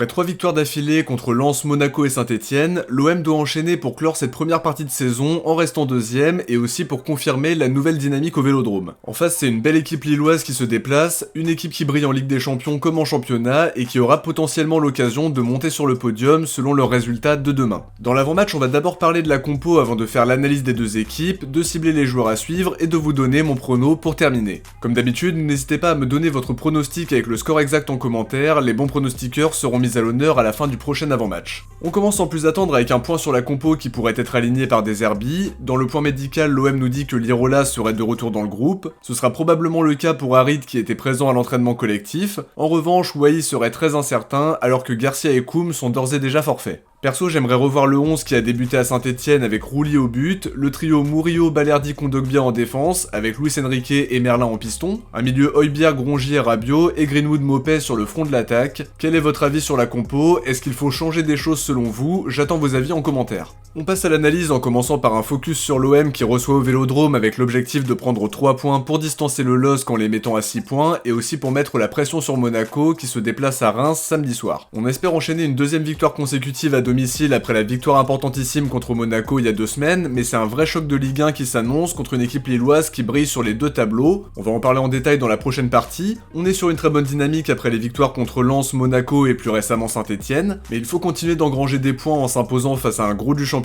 Après 3 victoires d'affilée contre Lens, Monaco et Saint-Etienne, l'OM doit enchaîner pour clore cette première partie de saison en restant deuxième et aussi pour confirmer la nouvelle dynamique au Vélodrome. En face, c'est une belle équipe lilloise qui se déplace, une équipe qui brille en Ligue des Champions comme en championnat et qui aura potentiellement l'occasion de monter sur le podium selon leurs résultats de demain. Dans l'avant-match, on va d'abord parler de la compo avant de faire l'analyse des deux équipes, de cibler les joueurs à suivre et de vous donner mon prono pour terminer. Comme d'habitude, n'hésitez pas à me donner votre pronostic avec le score exact en commentaire, les bons pronostiqueurs seront mis à l'honneur à la fin du prochain avant-match. On commence sans plus attendre avec un point sur la compo qui pourrait être aligné par des Zerbi. Dans le point médical, l'OM nous dit que Lirola serait de retour dans le groupe. Ce sera probablement le cas pour Harit qui était présent à l'entraînement collectif. En revanche, Wai serait très incertain alors que Garcia et Koum sont d'ores et déjà forfaits. Perso, j'aimerais revoir le 11 qui a débuté à Saint-Etienne avec Rouli au but, le trio Murillo, Balerdi, Kondogbia en défense, avec Luis Enrique et Merlin en piston, un milieu Højbjerg, Rongier, Rabiot et Greenwood, Mopé sur le front de l'attaque. Quel est votre avis sur la compo? Est-ce qu'il faut changer des choses selon vous? J'attends vos avis en commentaire. On passe à l'analyse en commençant par un focus sur l'OM qui reçoit au Vélodrome avec l'objectif de prendre 3 points pour distancer le LOSC en les mettant à 6 points et aussi pour mettre la pression sur Monaco qui se déplace à Reims samedi soir. On espère enchaîner une deuxième victoire consécutive à domicile après la victoire importantissime contre Monaco il y a 2 semaines, mais c'est un vrai choc de Ligue 1 qui s'annonce contre une équipe lilloise qui brille sur les deux tableaux. On va en parler en détail dans la prochaine partie. On est sur une très bonne dynamique après les victoires contre Lens, Monaco et plus récemment Saint-Etienne, mais il faut continuer d'engranger des points en s'imposant face à un gros du championnat.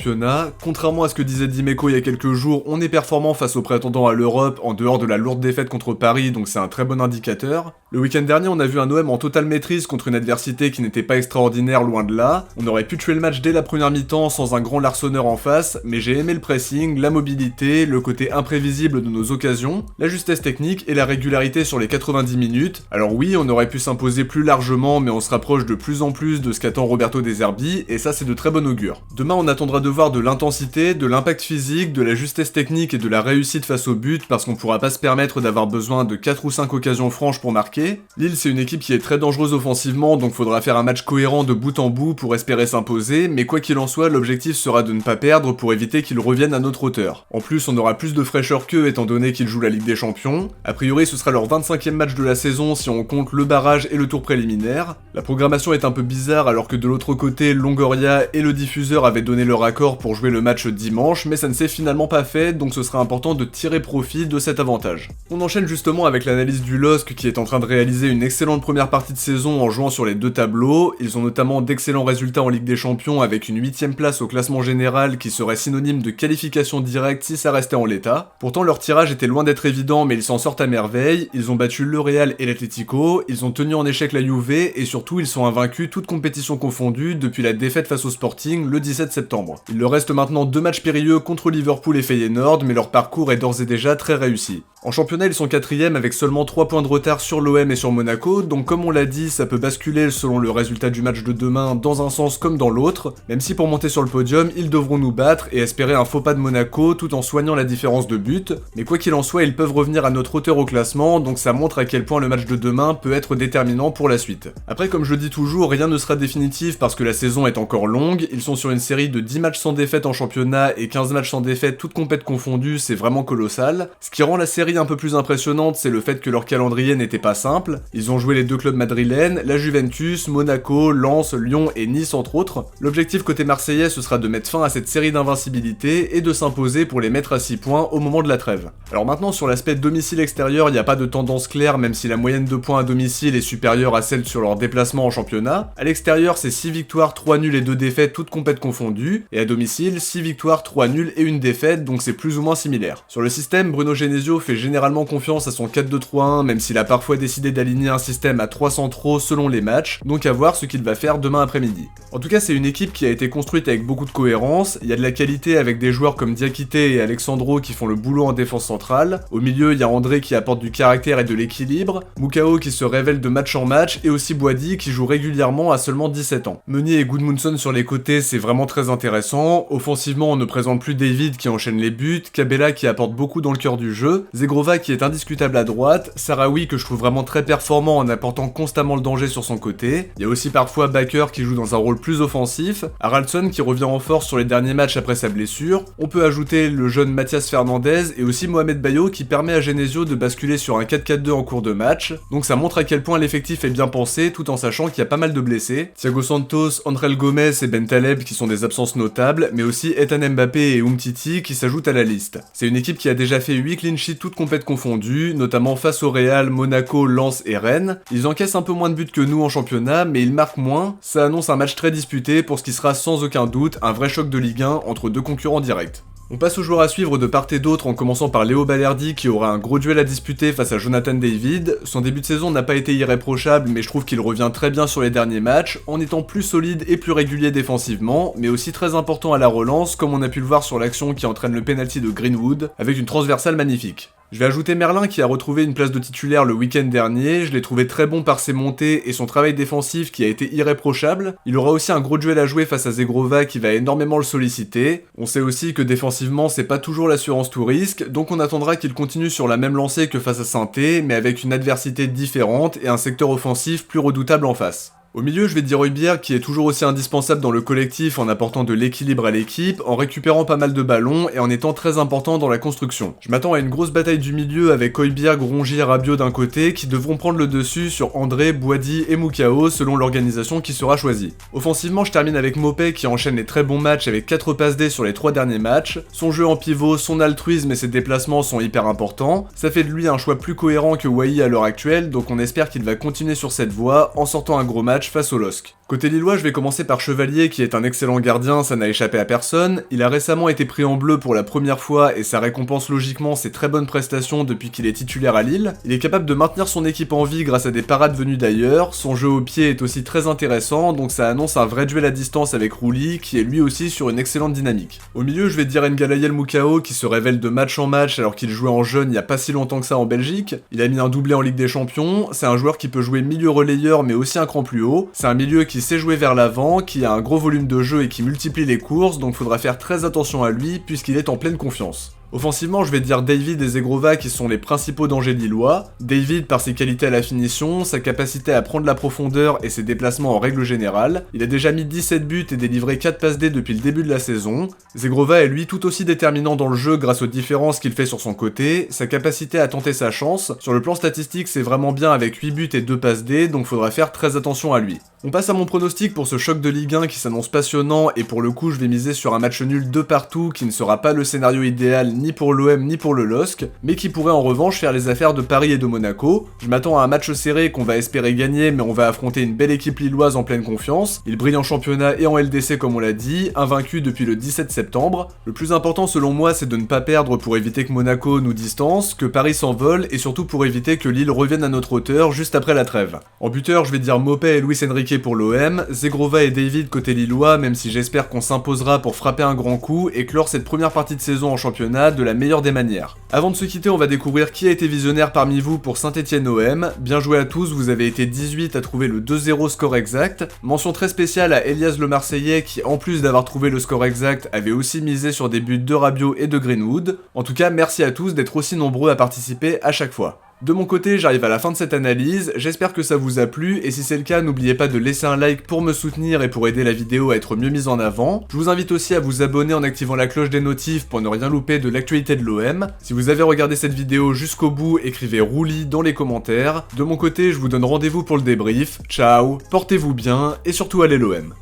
Contrairement à ce que disait Dimeco il y a quelques jours, on est performant face aux prétendants à l'Europe en dehors de la lourde défaite contre Paris, donc c'est un très bon indicateur. Le week-end dernier, on a vu un OM en totale maîtrise contre une adversité qui n'était pas extraordinaire, loin de là. On aurait pu tuer le match dès la première mi-temps sans un grand Larsonneur en face, mais j'ai aimé le pressing, la mobilité, le côté imprévisible de nos occasions, la justesse technique et la régularité sur les 90 minutes. Alors oui, on aurait pu s'imposer plus largement, mais on se rapproche de plus en plus de ce qu'attend Roberto De Zerbi, et ça c'est de très bon augure. Demain, on attendra de voir de l'intensité, de l'impact physique, de la justesse technique et de la réussite face au but, parce qu'on pourra pas se permettre d'avoir besoin de 4 ou 5 occasions franches pour marquer. Lille, c'est une équipe qui est très dangereuse offensivement, donc faudra faire un match cohérent de bout en bout pour espérer s'imposer, mais quoi qu'il en soit, l'objectif sera de ne pas perdre pour éviter qu'ils reviennent à notre hauteur. En plus, on aura plus de fraîcheur qu'eux étant donné qu'ils jouent la Ligue des Champions. A priori, ce sera leur 25e match de la saison si on compte le barrage et le tour préliminaire. La programmation est un peu bizarre alors que de l'autre côté, Longoria et le diffuseur avaient donné leur accord pour jouer le match dimanche, mais ça ne s'est finalement pas fait, donc ce sera important de tirer profit de cet avantage. On enchaîne justement avec l'analyse du LOSC qui est en train de réaliser une excellente première partie de saison en jouant sur les deux tableaux. Ils ont notamment d'excellents résultats en Ligue des Champions avec une 8ème place au classement général qui serait synonyme de qualification directe si ça restait en l'état. Pourtant leur tirage était loin d'être évident, mais ils s'en sortent à merveille. Ils ont battu le Real et l'Atlético, ils ont tenu en échec la Juve et surtout ils sont invaincus toutes compétitions confondues depuis la défaite face au Sporting le 17 septembre. Il leur reste maintenant 2 matchs périlleux contre Liverpool et Feyenoord, mais leur parcours est d'ores et déjà très réussi. En championnat, ils sont 4ème avec seulement 3 points de retard sur l'OM et sur Monaco, donc comme on l'a dit, ça peut basculer selon le résultat du match de demain dans un sens comme dans l'autre, même si pour monter sur le podium, ils devront nous battre et espérer un faux pas de Monaco tout en soignant la différence de but, mais quoi qu'il en soit, ils peuvent revenir à notre hauteur au classement, donc ça montre à quel point le match de demain peut être déterminant pour la suite. Après, comme je le dis toujours, rien ne sera définitif parce que la saison est encore longue, ils sont sur une série de 10 matchs sans défaite en championnat et 15 matchs sans défaite, toutes compètes confondues, c'est vraiment colossal. Ce qui rend la série un peu plus impressionnante, c'est le fait que leur calendrier n'était pas simple. Ils ont joué les 2 clubs madrilènes, la Juventus, Monaco, Lens, Lyon et Nice entre autres. L'objectif côté marseillais, ce sera de mettre fin à cette série d'invincibilité et de s'imposer pour les mettre à 6 points au moment de la trêve. Alors maintenant, sur l'aspect domicile-extérieur, il n'y a pas de tendance claire, même si la moyenne de points à domicile est supérieure à celle sur leur déplacement en championnat. À l'extérieur, c'est 6 victoires, 3 nuls et 2 défaites, toutes compètes confondues, et à domicile, 6 victoires, 3 nuls et 1 défaite, donc c'est plus ou moins similaire. Sur le système, Bruno Genesio fait généralement confiance à son 4-2-3-1, même s'il a parfois décidé d'aligner un système à 3 centraux selon les matchs, donc à voir ce qu'il va faire demain après-midi. En tout cas, c'est une équipe qui a été construite avec beaucoup de cohérence, il y a de la qualité avec des joueurs comme Diakité et Alexandro qui font le boulot en défense centrale, au milieu il y a André qui apporte du caractère et de l'équilibre, Mukao qui se révèle de match en match, et aussi Boadi qui joue régulièrement à seulement 17 ans. Meunier et Gudmundsson sur les côtés, c'est vraiment très intéressant, intéressant. Offensivement, on ne présente plus David qui enchaîne les buts, Cabella qui apporte beaucoup dans le cœur du jeu, Zegrova qui est indiscutable à droite, Sahraoui que je trouve vraiment très performant en apportant constamment le danger sur son côté. Il y a aussi parfois Bakker qui joue dans un rôle plus offensif, Haraldsson qui revient en force sur les derniers matchs après sa blessure. On peut ajouter le jeune Mathias Fernandez et aussi Mohamed Bayo qui permet à Genesio de basculer sur un 4-4-2 en cours de match. Donc ça montre à quel point l'effectif est bien pensé tout en sachant qu'il y a pas mal de blessés. Thiago Santos, Andrel Gomes et Ben Taleb qui sont des absences notables, mais aussi Ethan Mbappé et Umtiti qui s'ajoutent à la liste. C'est une équipe qui a déjà fait 8 clean sheets toutes compètes confondues, notamment face au Real, Monaco, Lens et Rennes. Ils encaissent un peu moins de buts que nous en championnat, mais ils marquent moins. Ça annonce un match très disputé pour ce qui sera sans aucun doute un vrai choc de Ligue 1 entre deux concurrents directs. On passe aux joueurs à suivre de part et d'autre en commençant par Léo Balerdi qui aura un gros duel à disputer face à Jonathan David. Son début de saison n'a pas été irréprochable mais je trouve qu'il revient très bien sur les derniers matchs en étant plus solide et plus régulier défensivement mais aussi très important à la relance comme on a pu le voir sur l'action qui entraîne le penalty de Greenwood avec une transversale magnifique. Je vais ajouter Merlin qui a retrouvé une place de titulaire le week-end dernier, je l'ai trouvé très bon par ses montées et son travail défensif qui a été irréprochable. Il aura aussi un gros duel à jouer face à Zegrova qui va énormément le solliciter. On sait aussi que défensivement c'est pas toujours l'assurance tout risque, donc on attendra qu'il continue sur la même lancée que face à Saint-Étienne, mais avec une adversité différente et un secteur offensif plus redoutable en face. Au milieu, je vais dire Højbjerg qui est toujours aussi indispensable dans le collectif en apportant de l'équilibre à l'équipe, en récupérant pas mal de ballons et en étant très important dans la construction. Je m'attends à une grosse bataille du milieu avec Højbjerg, Rongier, Rabiot d'un côté qui devront prendre le dessus sur André, Boadi et Moukao selon l'organisation qui sera choisie. Offensivement, je termine avec Mopé qui enchaîne les très bons matchs avec 4 passes D sur les 3 derniers matchs. Son jeu en pivot, son altruisme et ses déplacements sont hyper importants. Ça fait de lui un choix plus cohérent que Wai à l'heure actuelle, donc on espère qu'il va continuer sur cette voie en sortant un gros match face au LOSC. Côté lillois, je vais commencer par Chevalier qui est un excellent gardien, ça n'a échappé à personne. Il a récemment été pris en bleu pour la première fois et ça récompense logiquement ses très bonnes prestations depuis qu'il est titulaire à Lille. Il est capable de maintenir son équipe en vie grâce à des parades venues d'ailleurs, son jeu au pied est aussi très intéressant donc ça annonce un vrai duel à distance avec Rouli qui est lui aussi sur une excellente dynamique. Au milieu, je vais dire Ngalayel Moukao qui se révèle de match en match alors qu'il jouait en jeune il y a pas si longtemps que ça en Belgique. Il a mis un doublé en Ligue des Champions, c'est un joueur qui peut jouer milieu relayeur mais aussi un cran plus haut. C'est un milieu qui sait jouer vers l'avant, qui a un gros volume de jeu et qui multiplie les courses, donc faudra faire très attention à lui puisqu'il est en pleine confiance. Offensivement, je vais dire David et Zegrova qui sont les principaux dangers lillois. David par ses qualités à la finition, sa capacité à prendre la profondeur et ses déplacements en règle générale. Il a déjà mis 17 buts et délivré 4 passes D depuis le début de la saison. Zegrova est lui tout aussi déterminant dans le jeu grâce aux différences qu'il fait sur son côté, sa capacité à tenter sa chance. Sur le plan statistique, c'est vraiment bien avec 8 buts et 2 passes D, donc faudra faire très attention à lui. On passe à mon pronostic pour ce choc de Ligue 1 qui s'annonce passionnant et pour le coup je vais miser sur un match nul de partout qui ne sera pas le scénario idéal ni pour l'OM ni pour le LOSC, mais qui pourrait en revanche faire les affaires de Paris et de Monaco. Je m'attends à un match serré qu'on va espérer gagner mais on va affronter une belle équipe lilloise en pleine confiance. Il brille en championnat et en LDC comme on l'a dit, invaincu depuis le 17 septembre. Le plus important selon moi c'est de ne pas perdre pour éviter que Monaco nous distance, que Paris s'envole et surtout pour éviter que Lille revienne à notre hauteur juste après la trêve. En buteur je vais dire Mopé et Luis Enrique pour l'OM, Zegrova et David côté lillois même si j'espère qu'on s'imposera pour frapper un grand coup et clore cette première partie de saison en championnat de la meilleure des manières. Avant de se quitter, on va découvrir qui a été visionnaire parmi vous pour Saint-Étienne OM. Bien joué à tous, vous avez été 18 à trouver le 2-0 score exact. Mention très spéciale à Elias le Marseillais qui, en plus d'avoir trouvé le score exact, avait aussi misé sur des buts de Rabiot et de Greenwood. En tout cas, merci à tous d'être aussi nombreux à participer à chaque fois. De mon côté, j'arrive à la fin de cette analyse, j'espère que ça vous a plu, et si c'est le cas, n'oubliez pas de laisser un like pour me soutenir et pour aider la vidéo à être mieux mise en avant. Je vous invite aussi à vous abonner en activant la cloche des notifs pour ne rien louper de l'actualité de l'OM. Si vous avez regardé cette vidéo jusqu'au bout, écrivez Rouli dans les commentaires. De mon côté, je vous donne rendez-vous pour le débrief. Ciao, portez-vous bien, et surtout allez l'OM.